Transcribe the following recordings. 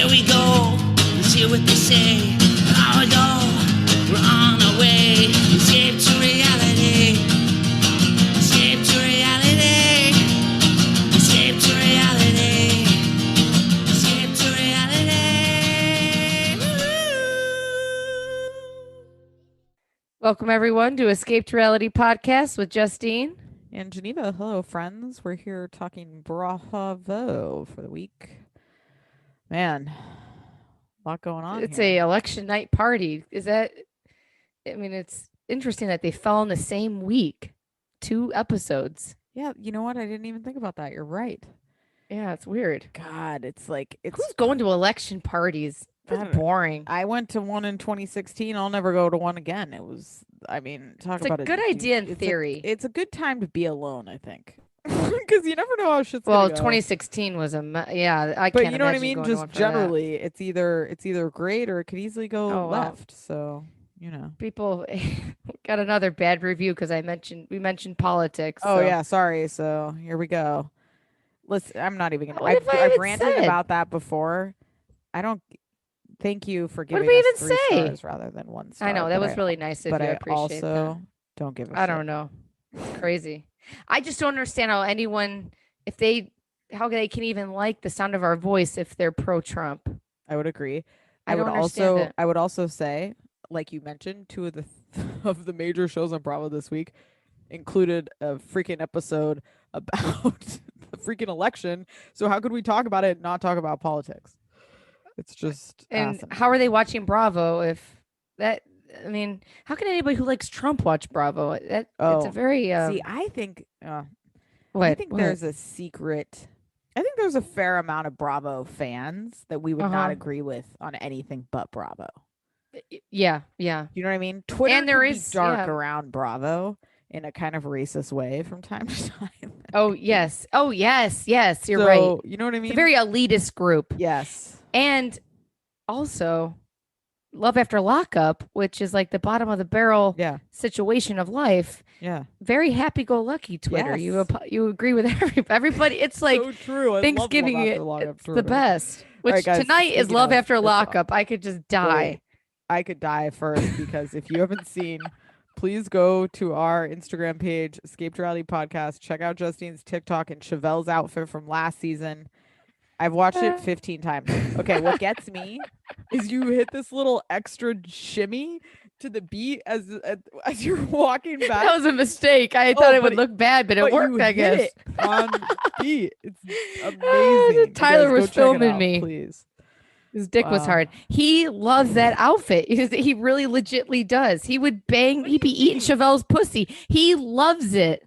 Here we go. Let's hear what they say. Now we go. We're on our way. Escape to reality. Escape to reality. Escape to reality. Escape to reality. Woo! Welcome, everyone, to Escape to Reality podcast with Justine. And Geneva, hello, friends. We're here talking Bravo for the week. Man, a lot going on It's here. a election night party. It's interesting that they fell in the same week. 2 episodes. Yeah, you know what? I didn't even think about that. You're right. Yeah, it's weird. God, it's like it's. Who's going to election parties? I That's don't know. boring. I went to one in 2016. I'll never go to one again. It was. I mean, talk It's about a it. good idea in theory. It's a good time to be alone. I think, because you never know how shit's Well, gonna go. 2016 was yeah. I But can't you know what I imagine mean. going to Just one for that. generally, it's either great or it could easily go Oh, well. left. So you know. People got another bad review because we mentioned politics. Oh so. yeah, sorry. So here we go. Listen, I'm not even gonna. What have I I've even ranted said? about that before. I don't. Thank you for What giving did we us even 3 say? stars rather than 1 star. I know that but was really nice of But you. I I appreciate that. also don't give a I shit. don't know. Crazy. I just don't understand how anyone, how they can even like the sound of our voice if they're pro-Trump. I would agree. I don't understand it. I would also say, like you mentioned, 2 of the of the major shows on Bravo this week included a freaking episode about the freaking election. So how could we talk about it and not talk about politics? It's just And asinine. how are they watching Bravo if that? I mean, how can anybody who likes Trump watch Bravo? It's a very See, I think what? there's a secret. I think there's a fair amount of Bravo fans that we would not agree with on anything but Bravo. Yeah. You know what I mean? Twitter And there can is- be dark yeah. around Bravo in a kind of racist way from time to time. Oh yes. Yes. You're So, right. You know what I mean? It's a very elitist group. Yes. And also, Love After Lockup, which is like the bottom of the barrel Yeah. situation of life. Yeah. Very happy-go-lucky Twitter. Yes. You agree with everybody. It's like so true. I Thanksgiving. love Love After It's Lockup the Twitter. best. All Which right, guys, tonight is speaking Love of, After it's Lockup. I could just die. Wait, I could die first because if you haven't seen, please go to our Instagram page, Escape to Reality Podcast. Check out Justine's TikTok and Chevelle's outfit from last season. I've watched it 15 times. Okay, what gets me is you hit this little extra shimmy to the beat as you're walking back. That was a mistake. I thought it would look bad, but it worked, you I guess. hit it on beat. It's amazing. Tyler You guys was go check it filming out, me. please. His dick was Wow. hard. He loves that outfit. He really legitly does. He would bang. He'd be eating Chevelle's pussy. He loves it.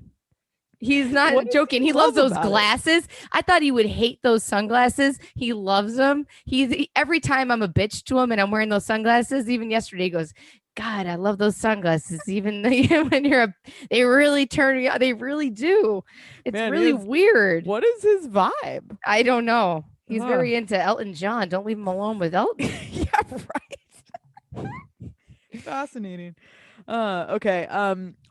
He's not What does joking. he He loves love those about it? glasses. I thought he would hate those sunglasses. He loves them. Every time I'm a bitch to him and I'm wearing those sunglasses, even yesterday, he goes, God, I love those sunglasses. Even when they really turn me on. They really do. It's Man, really weird. What is his vibe? I don't know. He's Huh. very into Elton John. Don't leave him alone with Elton. Yeah, right. Fascinating. Okay.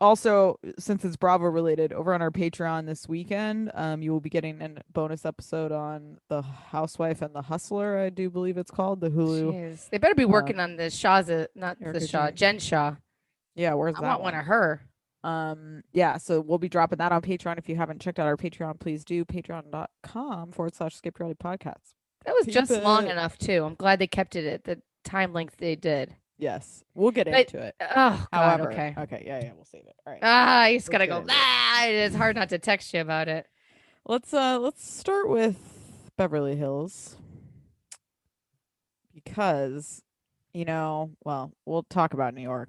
Also, since it's Bravo related, over on our Patreon this weekend, you will be getting a bonus episode on The Housewife and the Hustler. I do believe it's called the Hulu. Jeez. They better be working on the Shaw's, not Erica the Shaw, Jane. Jen Shaw. Yeah, where's I that want one of her. Yeah, so we'll be dropping that on Patreon. If you haven't checked out our Patreon, please do patreon.com/Escape Reality Podcast. That was Keep just long it. enough too. I'm glad they kept it at the time length they did. Yes, we'll get But- into it. Oh God, However, okay. yeah, we'll save it. All right. I just gotta Let's go. get into it. It's hard not to text you about it. Let's start with Beverly Hills because well, we'll talk about New York.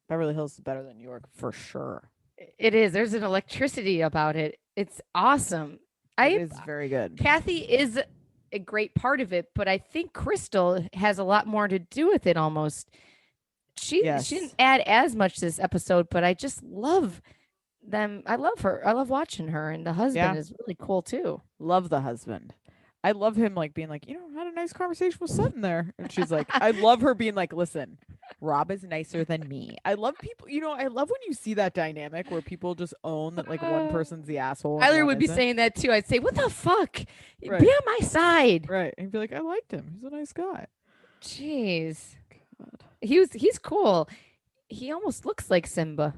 Beverly Hills is better than New York for sure. It is. There's an electricity about it. It's awesome. It is very good. Kathy is a great part of it, but I think Crystal has a lot more to do with it almost. She didn't add as much this episode, but I just love them. I love her. I love watching her, and the husband is really cool too. Love the husband. I love him being like, I had a nice conversation with Sutton there. And she's like, I love her being like, listen, Rob is nicer than me. I love people, I love when you see that dynamic where people just own that like one person's the asshole. Tyler would be saying that too. I'd say, what the fuck? Right. Be on my side. Right. And he'd be like, I liked him. He's a nice guy. Jeez. God. He's cool. He almost looks like Simba.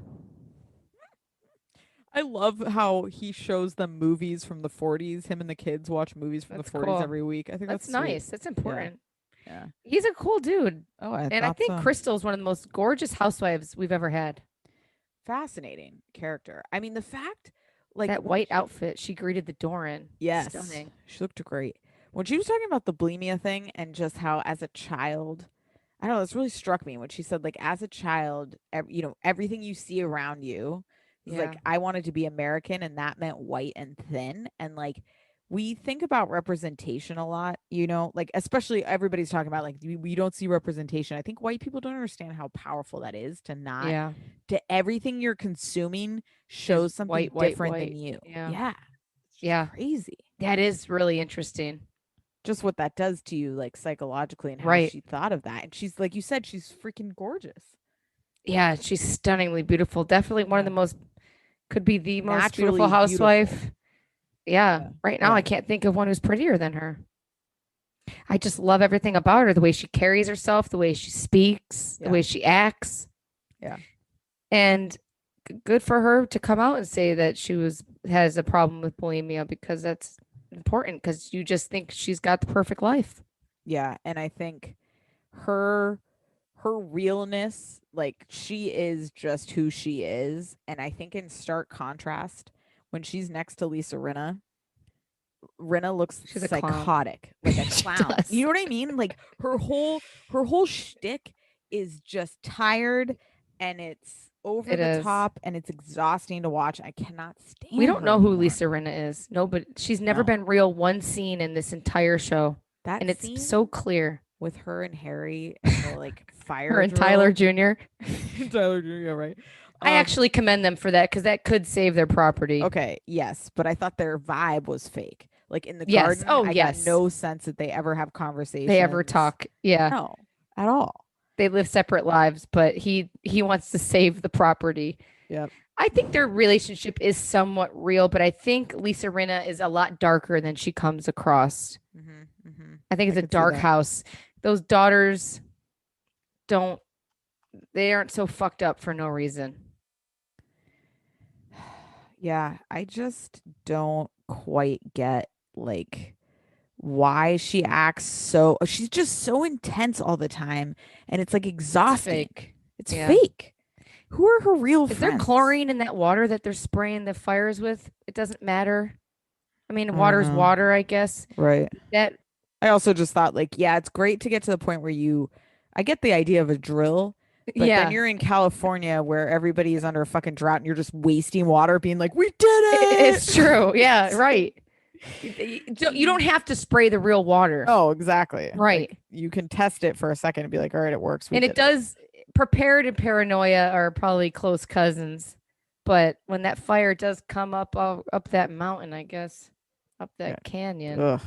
I love how he shows them movies from the 40s. Him and the kids watch movies from the 40s cool. every week. I think that's nice. sweet. That's important. Yeah. He's a cool dude. Oh, I think so. Crystal's one of the most gorgeous housewives we've ever had. Fascinating character. I mean, the fact, like that white outfit she greeted the door in. Yes. Stunning. She looked great. When she was talking about the bulimia thing and just how as a child, I don't know, this really struck me when she said, like, as a child, everything you see around you is like, I wanted to be American, and that meant white and thin. And like, we think about representation a lot, like, especially everybody's talking about like, we don't see representation. I think white people don't understand how powerful that is to not, to everything you're consuming shows something different than you. Yeah. It's crazy. That is really interesting. Just what that does to you, like psychologically, and how she thought of that. And she's, like you said, she's freaking gorgeous. Yeah, she's stunningly beautiful. Definitely one of the most, could be the most beautiful housewife. Yeah. Right now, I can't think of one who's prettier than her. I just love everything about her. The way she carries herself, the way she speaks, the way she acts. Yeah. And good for her to come out and say that she has a problem with bulimia, because that's important, because you just think she's got the perfect life. Yeah. And I think her realness, like, she is just who she is. And I think in stark contrast, when she's next to Lisa Rinna looks psychotic, like a clown. You know what I mean? Like, her whole shtick is just tired, and it's over the top, and it's exhausting to watch. I cannot stand. We don't know who Lisa Rinna is. No, but she's never been real one scene in this entire show. And it's so clear with her and Harry and the like fire. Her and Tyler Jr. Tyler Jr. Right. I actually commend them for that, because that could save their property. Okay, yes, but I thought their vibe was fake. Like in the garden, I got no sense that they ever have conversations. They ever talk. Yeah. No, at all. They live separate lives, but he wants to save the property. Yep. I think their relationship is somewhat real, but I think Lisa Rinna is a lot darker than she comes across. Mm-hmm, mm-hmm. I think it's a dark house. Those daughters they aren't so fucked up for no reason. Yeah, I just don't quite get like why she acts so. She's just so intense all the time, and it's like exhausting. It's fake. Who are her real friends? Is there chlorine in that water that they're spraying the fires with? It doesn't matter. I mean, water's water, I guess. Right. That I also just thought, like, yeah, it's great to get to the point where I get the idea of a drill. But then you're in California where everybody is under a fucking drought and you're just wasting water being like, we did it. It's true. Yeah, right. You don't have to spray the real water. Oh, exactly. Right. Like, you can test it for a second and be like, all right, it works. And it does. Prepared and paranoia are probably close cousins. But when that fire does come up that mountain, I guess, up that canyon,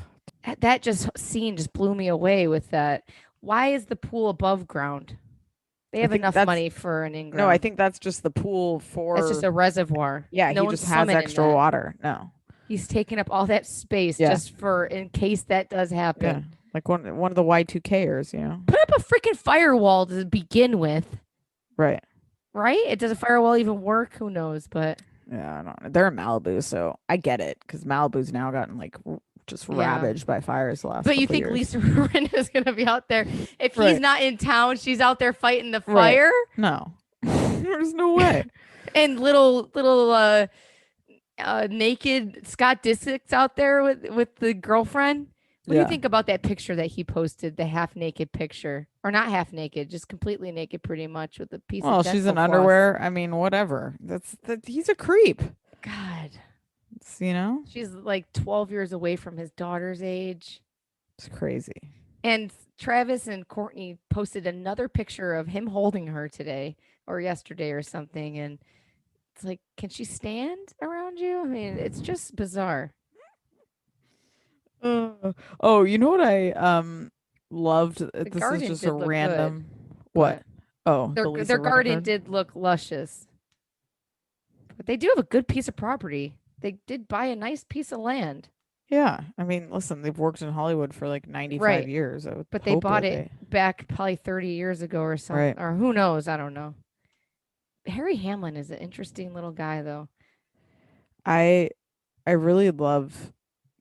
that scene just blew me away with that. Why is the pool above ground? They have enough money for an in-ground. No, I think that's just the pool for. It's just a reservoir. Yeah, he just has extra water. No, he's taking up all that space just for in case that does happen. Yeah. Like one of the Y2Kers, Put up a freaking firewall to begin with. Right. Right? Does a firewall even work? Who knows? But yeah, I don't know. They're in Malibu, so I get it, because Malibu's now gotten like just ravaged by fires the last. But you think years. Lisa Rinna is gonna be out there if he's not in town? She's out there fighting the fire. No, there's no way. And little naked Scott Disick's out there with the girlfriend. What do you think about that picture that he posted? The half naked picture, or not half naked, just completely naked, pretty much, with a piece. Well, she's in underwear. I mean, whatever. He's a creep. God. She's like 12 years away from his daughter's age. It's crazy. And Travis and Courtney posted another picture of him holding her today or yesterday or something. And it's like, can she stand around you? I mean, it's just bizarre. Oh, you know what I loved? This is just a random. What? Oh, Their the Lisa their Rinna garden garden? did look luscious, but they do have a good piece of property. They did buy a nice piece of land. Yeah. I mean, listen, they've worked in Hollywood for like 95 Right. years. I would But they hope bought that it back probably 30 years ago or something. Right. Or who knows? I don't know. Harry Hamlin is an interesting little guy, though. I really love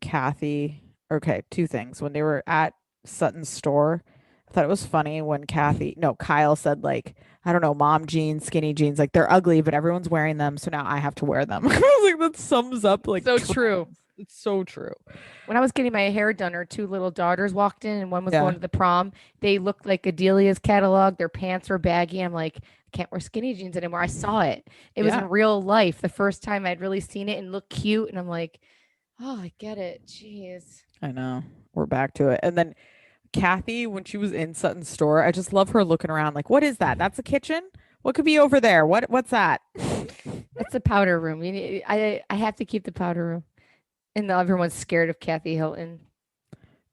Kathy. Okay, two things. When they were at Sutton's store, I thought it was funny when Kyle said like, I don't know, mom jeans, skinny jeans, like they're ugly, but everyone's wearing them, so now I have to wear them. I was like, that sums up like So trends. true. It's so true. When I was getting my hair done, our two little daughters walked in, and one was Yeah. going to the prom. They looked like Adelia's catalog. Their pants were baggy. I'm like, I can't wear skinny jeans anymore. I saw it. It was Yeah. in real life. The first time I'd really seen it and looked cute. And I'm like, oh, I get it. Jeez. I know. We're back to it. And then Kathy, when she was in Sutton's store, I just love her looking around like, what is that? That's a kitchen? What could be over there? What's that? That's the powder room. I have to keep the powder room. And everyone's scared of Kathy Hilton.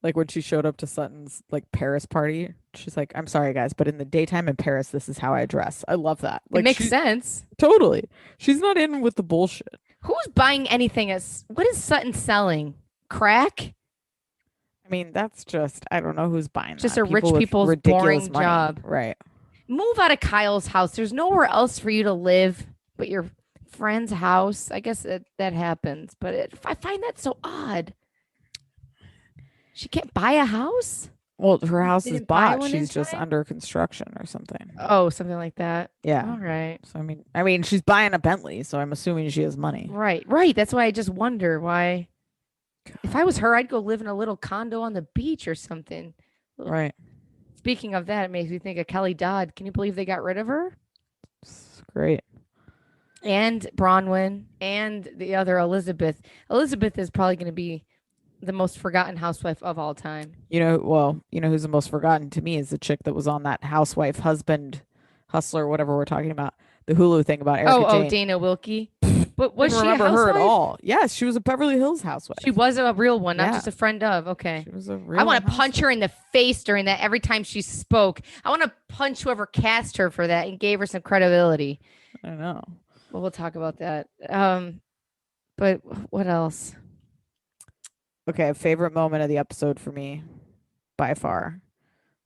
Like when she showed up to Sutton's like Paris party, she's like, I'm sorry guys, but in the daytime in Paris, this is how I dress. I love that. Like it makes sense. Totally. She's not in with the bullshit. Who's buying anything? What is Sutton selling? Crack? I mean, that's just, I don't know who's buying Just that. a rich People with people's ridiculous boring money. job. Right. Move out of Kyle's house. There's nowhere else for you to live but your friend's house. I guess that happens, but I find that so odd. She can't buy a house? Well, her house is Didn't buy bought. one She's in just time? under construction or something. Oh, something like that. Yeah. All right. So I mean, she's buying a Bentley, so I'm assuming she has money. Right. That's why I just wonder why. If I was her, I'd go live in a little condo on the beach or something. Right. Speaking of that, it makes me think of Kelly Dodd. Can you believe they got rid of her? It's great. And Bronwyn and the other Elizabeth. Elizabeth is probably going to be the most forgotten housewife of all time. You know who's the most forgotten to me is the chick that was on that housewife, husband, hustler, whatever we're talking about, the Hulu thing about Erica Jane. Dana Wilkie. But was Didn't she remember a her housewife? at all? Yes, she was a Beverly Hills housewife. She was a real one, not Yeah. just a friend of. Okay. She was a real I want to housewife. punch her in the face during that every time she spoke. I want to punch whoever cast her for that and gave her some credibility. I know. Well, we'll talk about that. But what else? Okay, favorite moment of the episode for me, by far,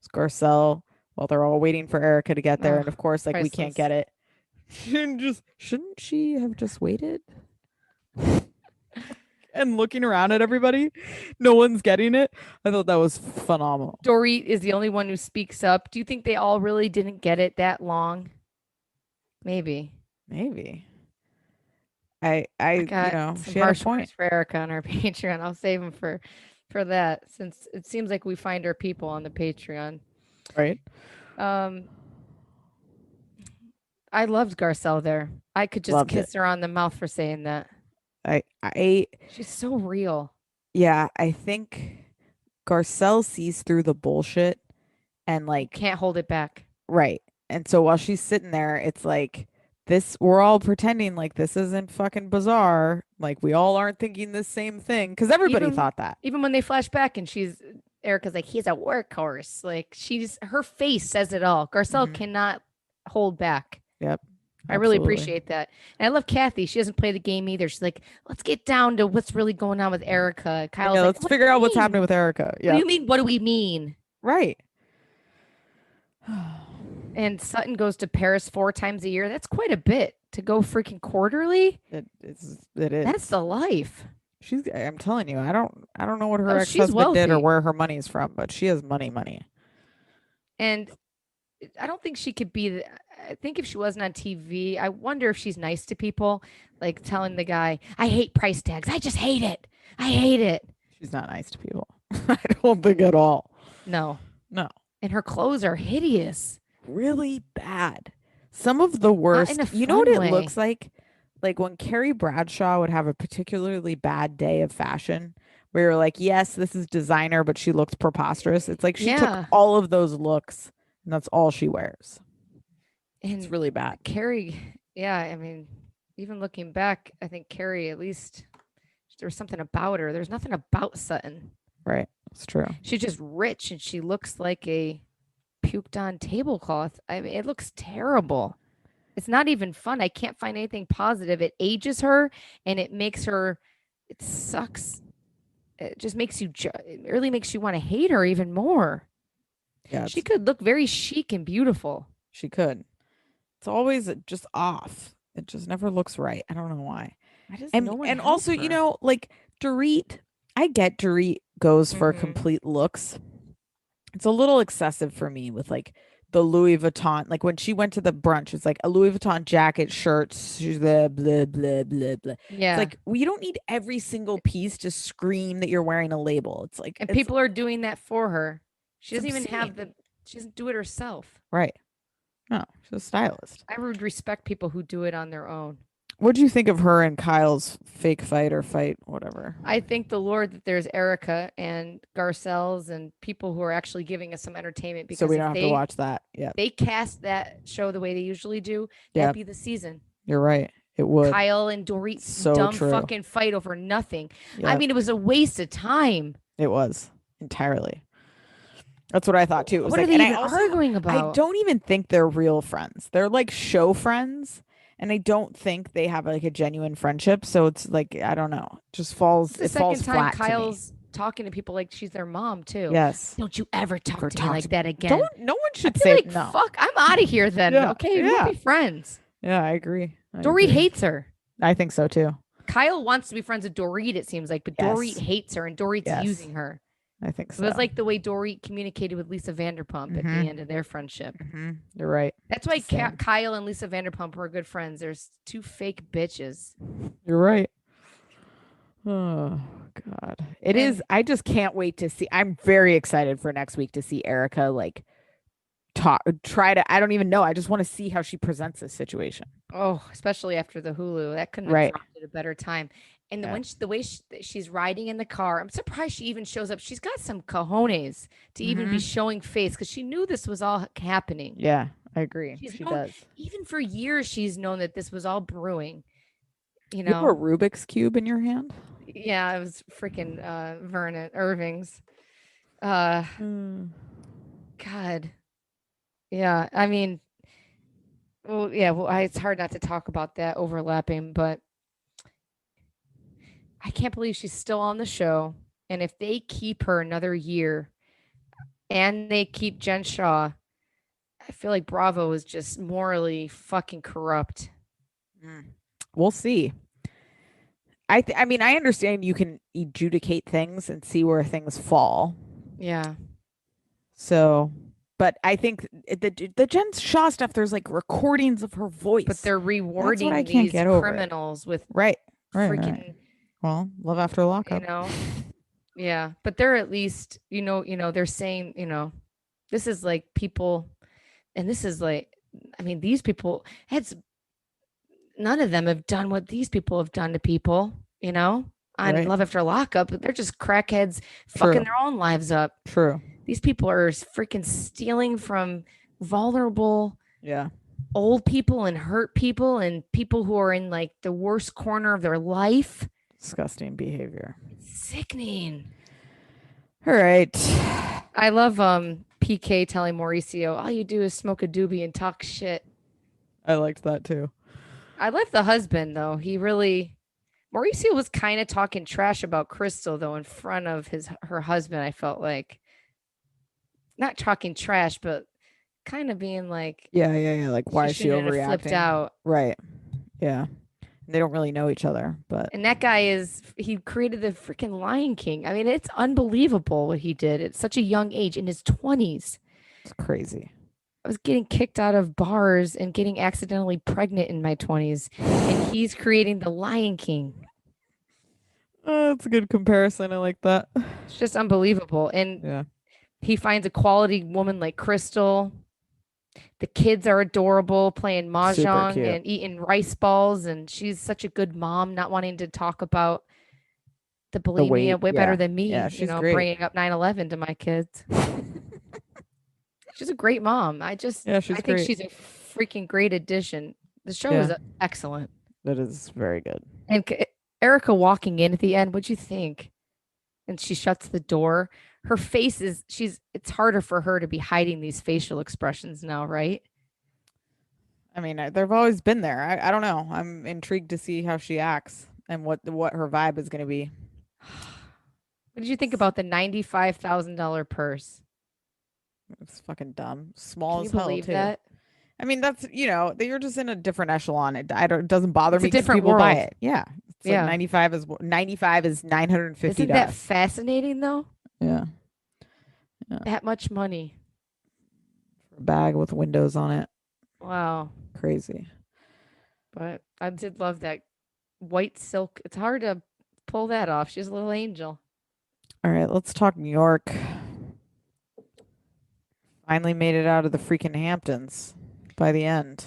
is Garcelle while they're all waiting for Erica to get there, and of course, like we can't priceless. get it. Shouldn't she have just waited? And looking around at everybody, no one's getting it. I thought that was phenomenal. Dorit is the only one who speaks up. Do you think they all really didn't get it that long? Maybe. I Got some she had a harsh point. words for Erica on our Patreon. I'll save them for that, since it seems like we find our people on the Patreon. Right. I loved Garcelle there. I could just Loved kiss her on the mouth for saying that. I She's so real. yeah, I think Garcelle sees through the bullshit and like Can't hold it back. right. And so while she's sitting there, it's like we're all pretending like this isn't fucking bizarre. Like we all aren't thinking the same thing because everybody Even- thought that. Even when they flash back and Erica's like, he's a workhorse. Like her face says it all. Garcelle Mhm. cannot hold back. Yep. I really absolutely. appreciate that. And I love Kathy. She doesn't play the game either. She's like, let's get down to what's really going on with Erica. Kyle's Yeah, like, let's "What figure do you out what's mean? happening with Erica. What Yeah. do you mean? What do we mean? Right. And Sutton goes to Paris 4 times a year. That's quite a bit to go freaking quarterly. It is. That's the life. I'm telling you, I don't know what her Oh, she's ex-husband did or wealthy. where her money's from, but she has money. And I don't think she could be. I think if she wasn't on TV, I wonder if she's nice to people, like telling the guy, I hate price tags. I just hate it. I hate it. She's not nice to people. I don't think at all. No. And her clothes are hideous. really bad. Some of the worst. a You know what fun it way. looks like? Like when Carrie Bradshaw would have a particularly bad day of fashion, where you're like, yes, this is designer, but she looks preposterous. It's like she Yeah. took all of those looks and that's all she wears. And It's really bad. Carrie, yeah, I mean, even looking back, I think Carrie, at least there was something about her. There's nothing about Sutton. Right. It's true. She's just rich and she looks like a puked on tablecloth. I mean, it looks terrible. It's not even fun. I can't find anything positive. It ages her and it makes her, it sucks. It just makes you, it really makes you want to hate her even more. Yeah, she could look very chic and beautiful. She could. It's always just off. It just never looks right. I don't know why. And also, her. you know, like Dorit, I get Dorit goes for complete looks. It's a little excessive for me with like the Louis Vuitton. Like when she went to the brunch, it's like a Louis Vuitton jacket, shirts, she's blah, blah, blah, blah, blah. Yeah. It's like, well, you don't need every single piece to scream that you're wearing a label. It's like, and people are doing that for her. She doesn't even have she doesn't do it herself. Right. No, she's a stylist. I would respect people who do it on their own. What do you think of her and Kyle's fake fight or fight, whatever? I thank the Lord that there's Erica and Garcelle's and people who are actually giving us some entertainment, because so we don't have to watch that. Yeah. They cast that show the way they usually do. That'd be the season. You're right. It would. Kyle and Dorit's dumb fucking fight over nothing. Yep. I mean, it was a waste of time. It was entirely. That's what I thought too. It was what are they even arguing about? I don't even think they're real friends. They're like show friends. And I don't think they have like a genuine friendship. So it's like, I don't know. It just falls. It's the second time Kyle's talking to people like she's their mom too. Yes. Don't you ever talk to me like that again. No one should say like, no. Fuck, I'm out of here then. Yeah. Okay, we'll be friends. Yeah, I agree. Dorit hates her. I think so too. Kyle wants to be friends with Dorit, it seems like, but Dorit hates her and Dorit's using her. I think so. It was like the way Dorit communicated with Lisa Vanderpump at the end of their friendship. You're right. That's why Kyle and Lisa Vanderpump were good friends. There's two fake bitches. You're right. Oh, God. It is. I just can't wait to see. I'm very excited for next week to see Erica like try to. I don't even know. I just want to see how she presents this situation. Oh, especially after the Hulu. That couldn't have dropped at a better time. And the way she's riding in the car, I'm surprised she even shows up. She's got some cojones to even be showing face, because she knew this was all happening. Yeah, I agree. She does. Even for years, she's known that this was all brewing. You have a Rubik's Cube in your hand? Yeah, it was freaking Vernon Irving's. God. Yeah, I mean, it's hard not to talk about that overlapping, but I can't believe she's still on the show. And if they keep her another year and they keep Jen Shaw, I feel like Bravo is just morally fucking corrupt. We'll see. I mean, I understand you can adjudicate things and see where things fall. Yeah. So, but I think the Jen Shaw stuff, there's like recordings of her voice. But they're rewarding these criminals with freaking... Well, Love After Lockup. You know, yeah, but they're at least, they're saying, this is like people, and this is like, I mean, these people, none of them have done what these people have done to people, on Love After Lockup. They're just crackheads fucking their own lives up. True. These people are freaking stealing from vulnerable, old people and hurt people and people who are in like the worst corner of their life. Disgusting behavior. It's sickening. All right. I love PK telling Mauricio, all you do is smoke a doobie and talk shit. I liked that too. I love the husband though. Mauricio was kind of talking trash about Crystal though in front of her husband. I felt like not talking trash, but kind of being like, like why is she overreacting? Flipped out. Right. Yeah. They don't really know each other, but and that guy he created the freaking Lion King. I mean, it's unbelievable what he did at such a young age, in his 20s. It's crazy. I was getting kicked out of bars and getting accidentally pregnant in my 20s, and he's creating the Lion King. That's a good comparison. I like that. It's just unbelievable. And he finds a quality woman like Crystal. The kids are adorable, playing mahjong and eating rice balls, and she's such a good mom, not wanting to talk about the bulimia way better than me. She's great. Bringing up 9/11 to my kids. She's a great mom. I think she's a freaking great addition. The show is excellent. That is very good. And Erica walking in at the end, what'd you think? And she shuts the door. her face is it's harder for her to be hiding these facial expressions now, right? I mean, they've always been there. I don't know. I'm intrigued to see how she acts and what her vibe is going to be. What did you think about the $95,000 purse? It's fucking dumb. Small Can you as hell believe too. that? I mean, that's you're just in a different echelon. It doesn't bother It's a me 'cause different people buy world. it. Yeah, it's Yeah. like 95 is 950 Isn't to that us. fascinating though? Yeah, That much money. a bag with windows on it. Wow. Crazy. But I did love that white silk. It's hard to pull that off. She's a little angel. All right, let's talk New York. Finally made it out of the freaking Hamptons by the end.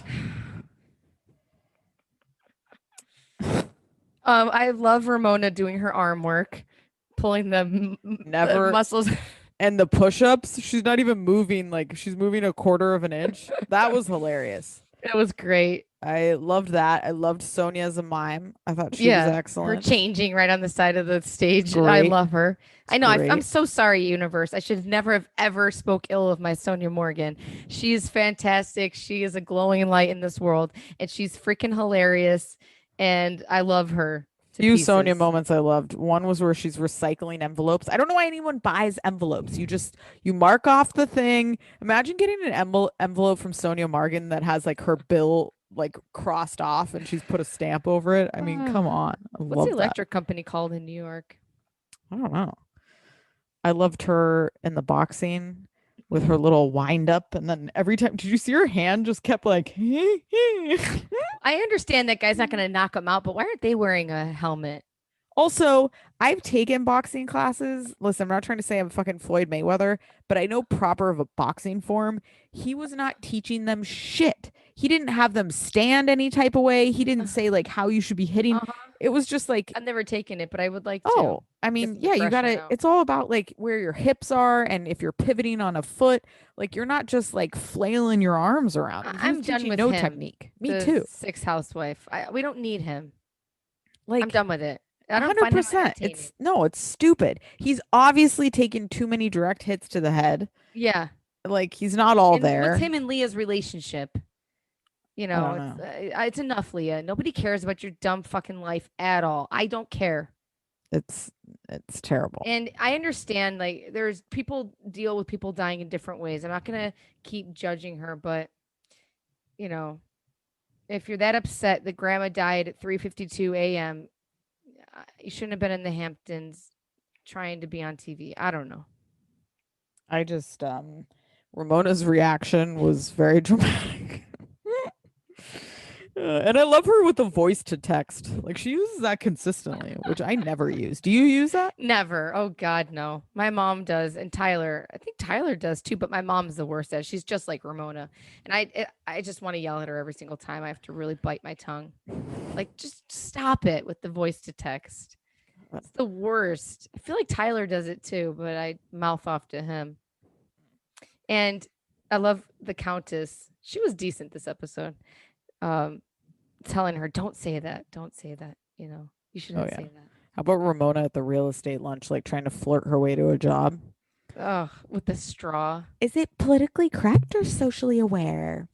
I love Ramona doing her arm work, pulling the Never muscles. And the push-ups, she's not even moving, like she's moving a quarter of an inch. That was hilarious. It was great. I loved that. I loved Sonia as a mime. I thought she was Her excellent. changing right on the side of the stage. I Great. love her. I know. Great. I'm so sorry, universe. I should never have ever spoke ill of my Sonia Morgan. She is fantastic. She is a glowing light in this world, and she's freaking hilarious. And I love her. Few Sonia moments I loved. One was where she's recycling envelopes. I don't know why anyone buys envelopes. You mark off the thing. Imagine getting an envelope from Sonia Morgan that has like her bill like crossed off and she's put a stamp over it. I mean, come on. What's the electric company called in New York? I don't know. I loved her in the boxing with her little wind up, and then every time, did you see her hand just kept like I understand that guy's not going to knock him out, but why aren't they wearing a helmet? Also, I've taken boxing classes. Listen, I'm not trying to say I'm fucking Floyd Mayweather, but I know proper of a boxing form. He was not teaching them shit. He didn't have them stand any type of way. He didn't say like how you should be hitting. It was just like, I've never taken it, but I would like to. Oh, I mean, yeah, you gotta, it's all about like where your hips are and if you're pivoting on a foot, like you're not just like flailing your arms around. I'm done with no him. technique. Me The too. Sixth housewife. We don't need him. Like I'm done with it. I don't find him 100%. It's stupid. He's obviously taken too many direct hits to the head. Yeah. Like he's not all there. What's him and Leah's relationship? You know, it's enough, Leah. Nobody cares about your dumb fucking life at all. I don't care. It's terrible. And I understand, like, there's people deal with people dying in different ways. I'm not gonna keep judging her, but you know, if you're that upset that grandma died at 3:52 a.m., you shouldn't have been in the Hamptons trying to be on TV. I don't know. I just Ramona's reaction was very dramatic. And I love her with the voice to text. Like she uses that consistently, which I never use. Do you use that? Never. Oh God, no. My mom does, and Tyler. I think Tyler does too. But my mom's the worst at it. She's just like Ramona, and I just want to yell at her every single time. I have to really bite my tongue. Like, just stop it with the voice to text. It's the worst. I feel like Tyler does it too, but I mouth off to him. And I love the Countess. She was decent this episode. Telling her, don't say that. You know, you shouldn't say that. How about Ramona at the real estate lunch, like trying to flirt her way to a job? Oh, with the straw. Is it politically correct or socially aware?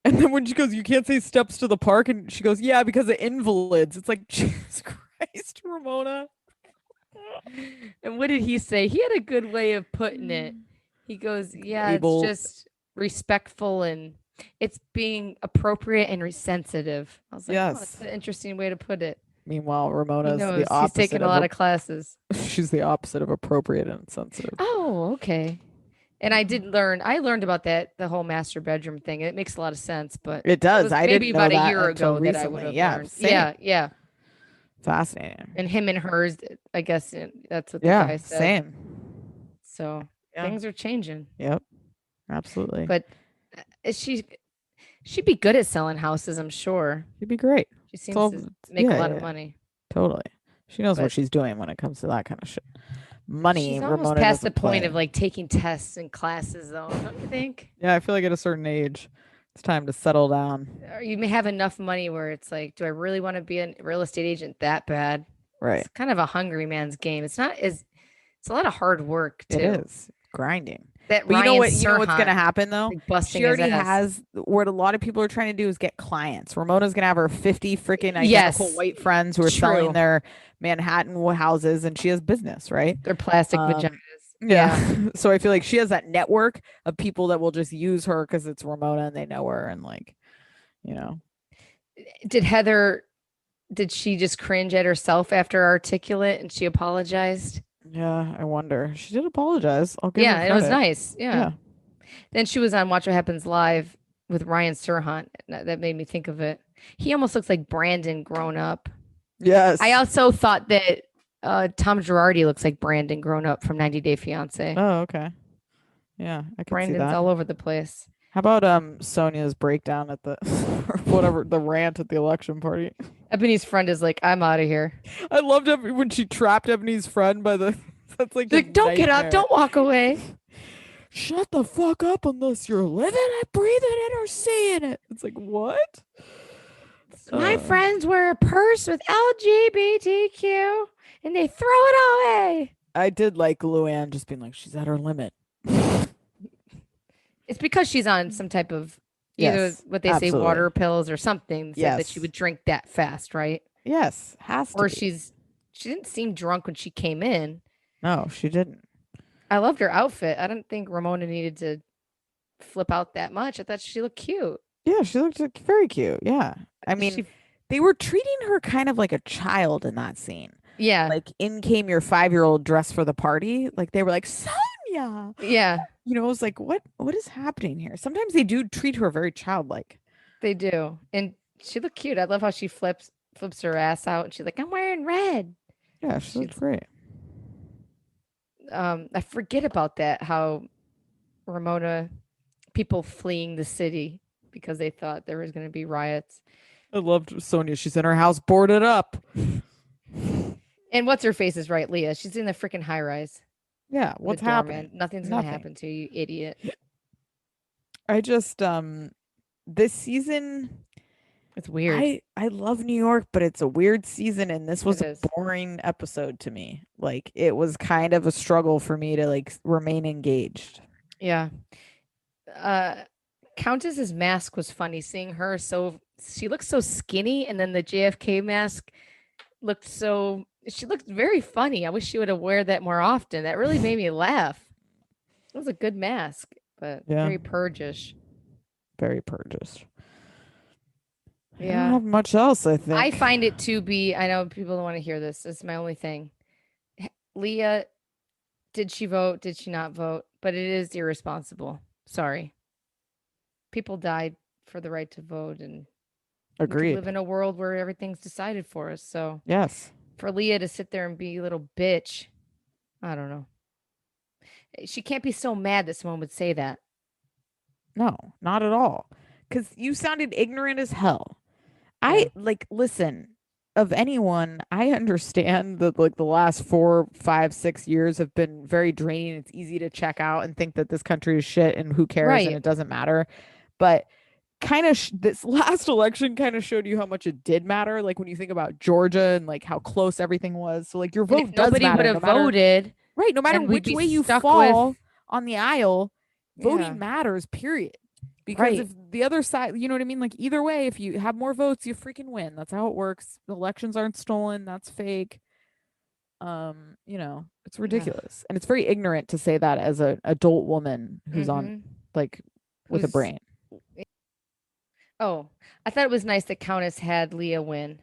And then when she goes, you can't say steps to the park. And she goes, yeah, because of invalids. It's like, Jesus Christ, Ramona. And what did he say? He had a good way of putting it. He goes, yeah, it's just respectful and it's being appropriate and sensitive. I was like, yes, that's an interesting way to put it. Meanwhile, Ramona's the opposite. He's taken a lot of classes. She's the opposite of appropriate and sensitive. Oh, okay. And I learned about that, the whole master bedroom thing. It makes a lot of sense, but it does. I didn't know about that a year ago recently. that I would have learned. Yeah. Fascinating. And him and hers, I guess that's what the guy said. Same. So things are changing. Yep. Absolutely. But she'd be good at selling houses, I'm sure. She'd be great. She seems to make a lot of money. Totally. She knows what she's doing when it comes to that kind of shit. Money. She's almost past the point of like taking tests and classes, though, don't you think? Yeah, I feel like at a certain age, it's time to settle down. Or you may have enough money where it's like, do I really want to be a real estate agent that bad? Right. It's kind of a hungry man's game. It's not as It's a lot of hard work too. It is grinding. That But Ryan you know what's Serhant, going to happen though? like, busting She already his ass. has what a lot of people are trying to do is get clients. Ramona's going to have her 50 freaking identical Yes. white friends who are True. selling their Manhattan houses, and she has business, right? They're plastic vaginas. Yeah. So I feel like she has that network of people that will just use her because it's Ramona and they know her, and like, you know. Did she just cringe at herself after Articulate and she apologized? Yeah, I wonder. She did apologize. I'll give her Yeah, it was credit. nice. Yeah. Then she was on Watch What Happens Live with Ryan Serhant. That made me think of it. He almost looks like Brandon grown up. Yes. I also thought that Tom Girardi looks like Brandon grown up from 90 Day Fiance. Oh, okay. Yeah, I can Brandon's see that. all over the place. How about Sonia's breakdown at the or whatever, the rant at the election party? Ebony's friend is like, I'm out of here. I loved when she trapped Ebony's friend by the that's like don't get up, don't walk away. Shut the fuck up unless you're living it, breathing it, or seeing it. It's like, what? My friends wear a purse with LGBTQ and they throw it away. I did like Luann just being like, she's at her limit. It's because she's on some type of either what they say water pills or something that she would drink that fast, right? Yes, has to. Or she didn't seem drunk when she came in. No, she didn't. I loved her outfit. I didn't think Ramona needed to flip out that much. I thought she looked cute. Yeah, she looked very cute. Yeah. I mean, they were treating her kind of like a child in that scene. Yeah. Like, in came your 5-year-old dressed for the party. Like, they were like, Sonia. Yeah. You know, it was like, what is happening here? Sometimes they do treat her very childlike. They do. And she looked cute. I love how she flips her ass out and she's like, I'm wearing red. Yeah, she looks great. I forget about that, how Ramona, people fleeing the city because they thought there was going to be riots. I loved Sonia. She's in her house boarded up. And what's her face is right, Leah. She's in the freaking high rise. Yeah, what's happening? Nothing's going to happen to you, idiot. I just this season, it's weird. I love New York, but it's a weird season, and this was a boring episode to me. Like, it was kind of a struggle for me to like remain engaged. Yeah. Countess's mask was funny, seeing her she looked so skinny, and then the JFK mask she looked very funny. I wish she would have wear that more often. That really made me laugh. It was a good mask, but very purgish. Very purgish. Yeah. I don't have much else, I think. I find it to be, I know people don't want to hear this. It's my only thing. Leah, did she vote? Did she not vote? But it is irresponsible. Sorry. People died for the right to vote, and agreed. We live in a world where everything's decided for us. So yes, for Leah to sit there and be a little bitch, I don't know. She can't be so mad that someone would say that. No, not at all. Because you sounded ignorant as hell. I listen, of anyone, I understand that like the last 4, 5, 6 years have been very draining. It's easy to check out and think that this country is shit and who cares and it doesn't matter. But kind of this last election kind of showed you how much it did matter. Like when you think about Georgia and like how close everything was. So like your vote does matter. Nobody would have voted. Right. No matter which way you fall on the aisle, voting matters, period. Because if the other side, you know what I mean? Like either way, if you have more votes, you freaking win. That's how it works. The elections aren't stolen. That's fake. You know, it's ridiculous. And it's very ignorant to say that as an adult woman who's on like with a brain. Oh, I thought it was nice that Countess had Leah win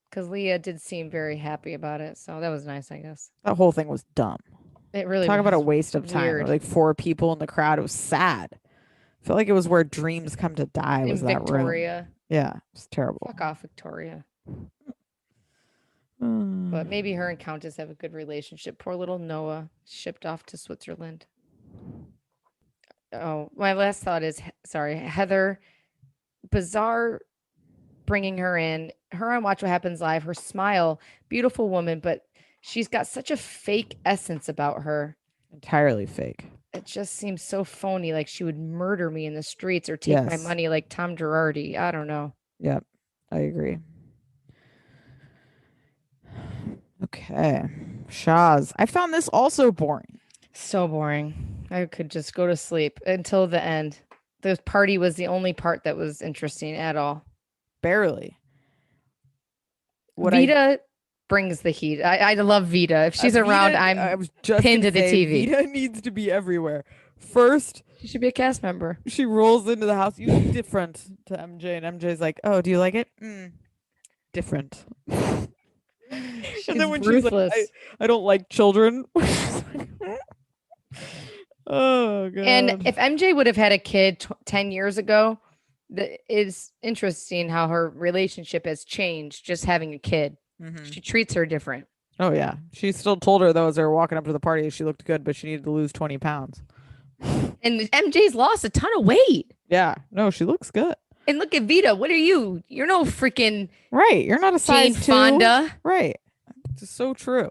because Leah did seem very happy about it. So that was nice, I guess. That whole thing was dumb. It really talk about a waste of time. Like 4 people in the crowd. It was sad. I feel like it was where dreams come to die. Was that Victoria? Room. Yeah, it's terrible. Fuck off, Victoria. But maybe her and Countess have a good relationship. Poor little Noah shipped off to Switzerland. Oh, my last thought is Heather. Bizarre bringing her in. Her on Watch What Happens Live. Her smile, beautiful woman, but she's got such a fake essence about her. Entirely fake. It just seems so phony, like she would murder me in the streets or take my money like Tom Girardi. I don't know. Yep, I agree. Okay. Shaz. I found this also boring. So boring. I could just go to sleep until the end. The party was the only part that was interesting at all. Barely. Vida brings the heat. I love Vida. If she's around, I was just pinned to the TV. Vida needs to be everywhere. First, she should be a cast member. She rolls into the house. You look different to MJ, and MJ's like, "Oh, do you like it? Different." And then when ruthless. she's like, I don't like children. Oh god. And if MJ would have had a kid 10 years ago, it's interesting how her relationship has changed just having a kid. She treats her different. Oh yeah. She still told her though as they were walking up to the party she looked good, but she needed to lose 20 pounds. And MJ's lost a ton of weight. Yeah. No, she looks good. And look at Vida. What are you? You're no freaking right. You're not a size Jane Fonda. Right. It's so true.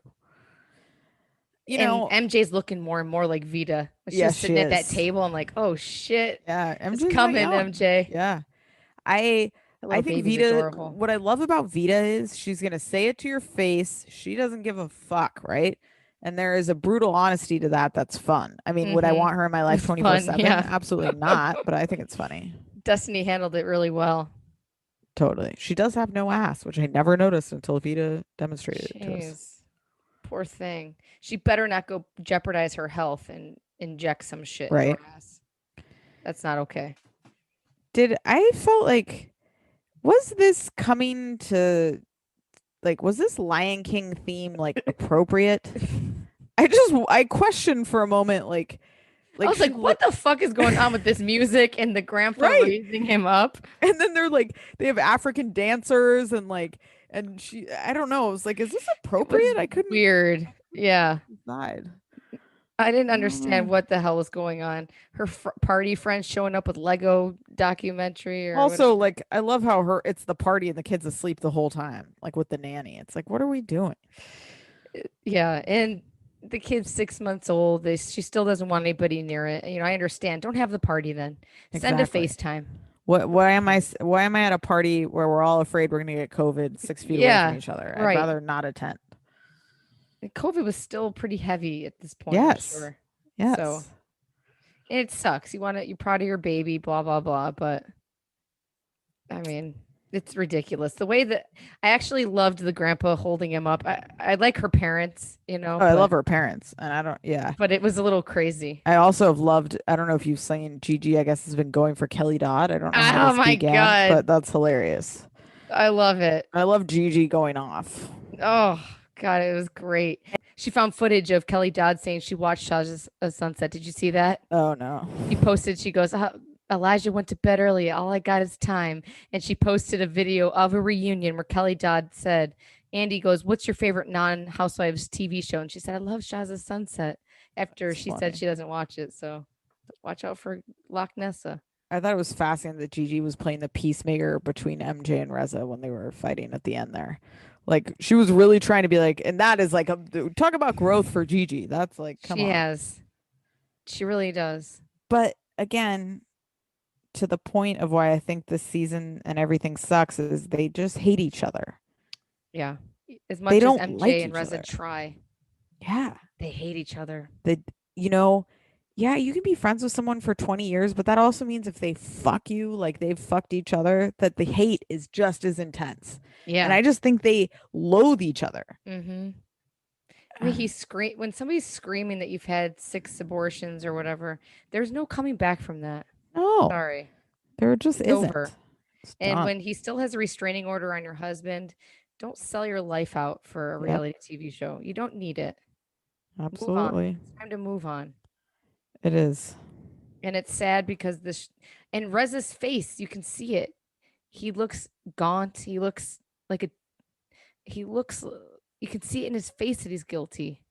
You know, MJ's looking more and more like Vida. She's yes, sitting at that table. I'm like, oh shit. Yeah, MJ's it's coming, MJ. Yeah. I think Vida, adorable. What I love about Vida is she's gonna say it to your face. She doesn't give a fuck, right? And there is a brutal honesty to that that's fun. I mean, would I want her in my life 24/7? Yeah. Absolutely not, but I think it's funny. Destiny handled it really well. Totally. She does have no ass, which I never noticed until Vida demonstrated it to us. Poor thing. She better not go jeopardize her health and inject some shit right. in her ass. That's not okay. I felt like, was this coming to, like, was this Lion King theme, like, appropriate? I questioned for a moment, like I was like, what the fuck is going on with this music and the grandpa raising him up? And then they're like, they have African dancers and like, and I don't know. I was like, is this appropriate? I couldn't. Weird. Yeah. Decide. I didn't understand what the hell was going on. Her party friends showing up with Lego documentary. Or also, like, I love how it's the party and the kid's asleep the whole time, like with the nanny. It's like, what are we doing? Yeah. And the kid's 6 months old. She still doesn't want anybody near it. You know, I understand. Don't have the party then. Send a FaceTime. Why am I at a party where we're all afraid we're gonna get COVID 6 feet away from each other? I'd rather not attend. COVID was still pretty heavy at this point. Yes. Sure. Yes. So it sucks. You're proud of your baby, blah, blah, blah. But I mean, it's ridiculous. The way that I actually loved the grandpa holding him up. I like her parents, you know. I love her parents. And but it was a little crazy. I also have loved, I don't know if you've seen Gigi, I guess has been going for Kelly Dodd. I don't know how this began, God. But that's hilarious. I love it. I love Gigi going off. Oh, God, it was great. She found footage of Kelly Dodd saying she watched Shah's Sunset. Did you see that? Oh, no. She posted, she goes, Elijah went to bed early. All I got is time. And she posted a video of a reunion where Kelly Dodd said, Andy goes, what's your favorite non-Housewives TV show? And she said, I love Shah's Sunset after she said she doesn't watch it. So watch out for Loch Nessa. I thought it was fascinating that Gigi was playing the peacemaker between MJ and Reza when they were fighting at the end there. Like, she was really trying to be like, and that is like, talk about growth for Gigi. That's like, come on. She really does. But again, to the point of why I think this season and everything sucks is they just hate each other. Yeah. As much as MJ and Reza try. Yeah. They hate each other. Yeah, you can be friends with someone for 20 years, but that also means if they fuck you like they've fucked each other, that the hate is just as intense. Yeah. And I just think they loathe each other. Mm-hmm. I mean, when somebody's screaming that you've had 6 abortions or whatever, there's no coming back from that. No. Sorry. There just isn't. Over. And when he still has a restraining order on your husband, don't sell your life out for a reality TV show. You don't need it. Absolutely. It's time to move on. It is. And it's sad because and Reza's face, you can see it. He looks gaunt. He looks you can see it in his face that he's guilty.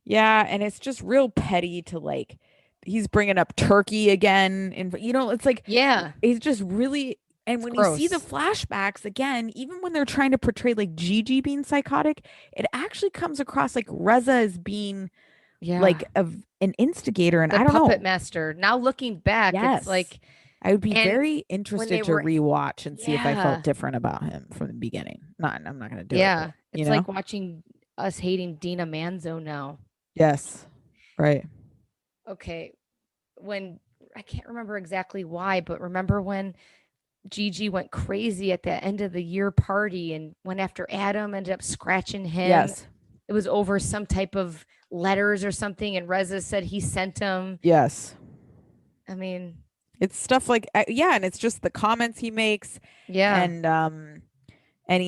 Yeah. And it's just real petty to like, he's bringing up Turkey again. And, it's like, yeah, he's just really, and when you see the flashbacks again, even when they're trying to portray like Gigi being psychotic, it actually comes across like Reza as being like an instigator. And I don't know. Puppet master. Now looking back, it's like, I would be very interested to rewatch and see if I felt different about him from the beginning. I'm not going to do it. But, it's like watching us hating Dina Manzo now. Yes. Right. Okay. When I can't remember exactly why, but remember when Gigi went crazy at the end of the year party and went after Adam, ended up scratching him. Yes. It was over some type of letters or something, and Reza said he sent them. Yes. I mean, it's stuff like yeah, and it's just the comments he makes. Yeah. And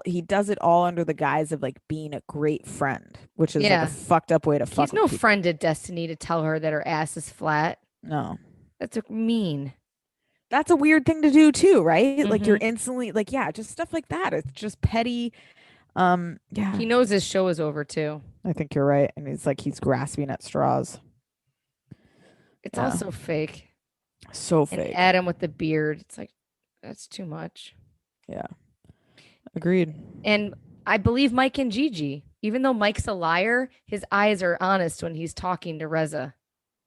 he does it all under the guise of like being a great friend, which is like a fucked up way to fuck. He's no friend to Destiny to tell her that her ass is flat. No. That's mean. That's a weird thing to do too, right? Mm-hmm. Like you're instantly like, yeah, just stuff like that. It's just petty. Yeah. He knows his show is over too. I think you're right. And he's grasping at straws. It's also fake. So fake. And Adam with the beard. It's like, that's too much. Yeah. Agreed. And I believe Mike and Gigi. Even though Mike's a liar, his eyes are honest when he's talking to Reza.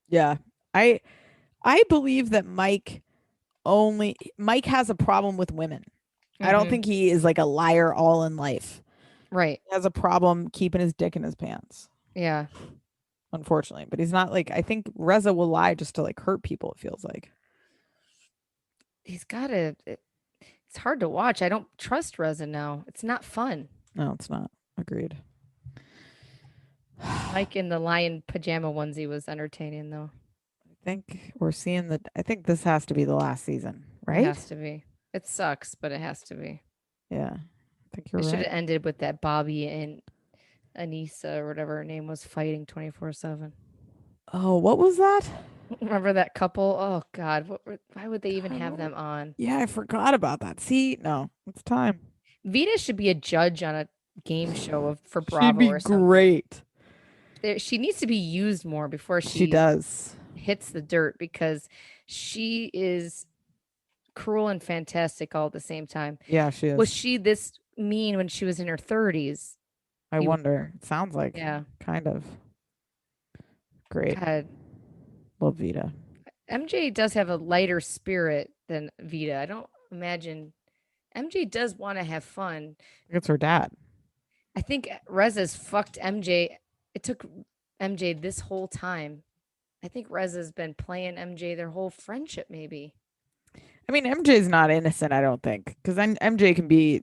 Yeah. I believe that Mike has a problem with women. Mm-hmm. I don't think he is like a liar all in life. Right. He has a problem keeping his dick in his pants. Yeah. Unfortunately. But he's not like, I think Reza will lie just to like hurt people, it feels like. He's got to, it's hard to watch. I don't trust Reza now. It's not fun. No, it's not. Agreed. Mike in the lion pajama onesie was entertaining though. I think this has to be the last season, right? It has to be. It sucks, but it has to be. Yeah. I think you're right. It should have ended with that Bobby and Anissa or whatever her name was fighting 24/7. Oh, what was that? Remember that couple? Oh God, why would they even have them on? Yeah, I forgot about that. See, no, it's time. Vita should be a judge on a game show for Bravo. She'd be or something. Great. She needs to be used more before she does hits the dirt, because she is cruel and fantastic all at the same time. Yeah, she is. Was she this mean when she was in her 30s? I wonder. It sounds like. Yeah. Kind of. Great. God. Love Vita. MJ does have a lighter spirit than Vita. I don't imagine. MJ does want to have fun. It's her dad. I think Reza's fucked MJ. It took MJ this whole time. I think Reza's been playing MJ their whole friendship, maybe. I mean, MJ's not innocent, I don't think, because MJ can be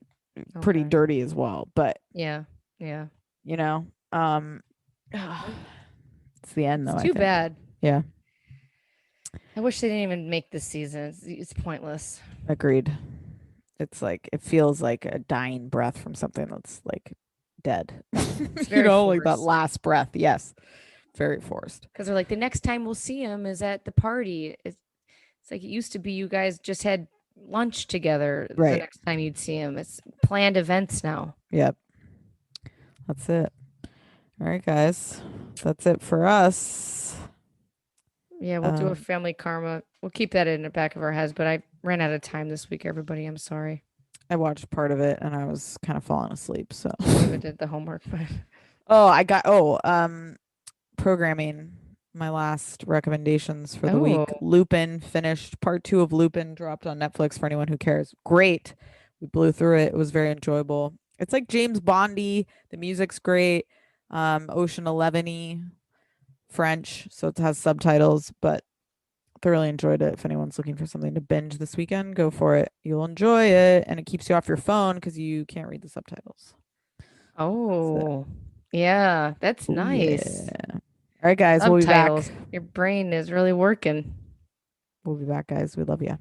pretty dirty as well. But yeah, you know, it's the end though. It's too bad. Yeah. I wish they didn't even make this season. It's pointless. Agreed. It's like it feels like a dying breath from something that's like dead. You know, like that last breath. Yes. Very forced. Because they're like, the next time we'll see him is at the party. It's like it used to be you guys just had lunch together. Right. The next time you'd see him. It's planned events now. Yep. That's it. All right, guys. That's it for us. Yeah, we'll do a family karma. We'll keep that in the back of our heads, but I ran out of time this week, everybody. I'm sorry. I watched part of it and I was kind of falling asleep. So I even did the homework. But programming. My last recommendations for the week. Lupin finished. Part 2 of Lupin dropped on Netflix for anyone who cares. Great. We blew through it. It was very enjoyable. It's like James Bondy. The music's great. Ocean 11-y French, so it has subtitles, but thoroughly enjoyed it. If anyone's looking for something to binge this weekend, go for it. You'll enjoy it, and it keeps you off your phone because you can't read the subtitles. Yeah, that's nice. Yeah. All right, guys, we'll be back. Your brain is really working. We'll be back, guys. We love you.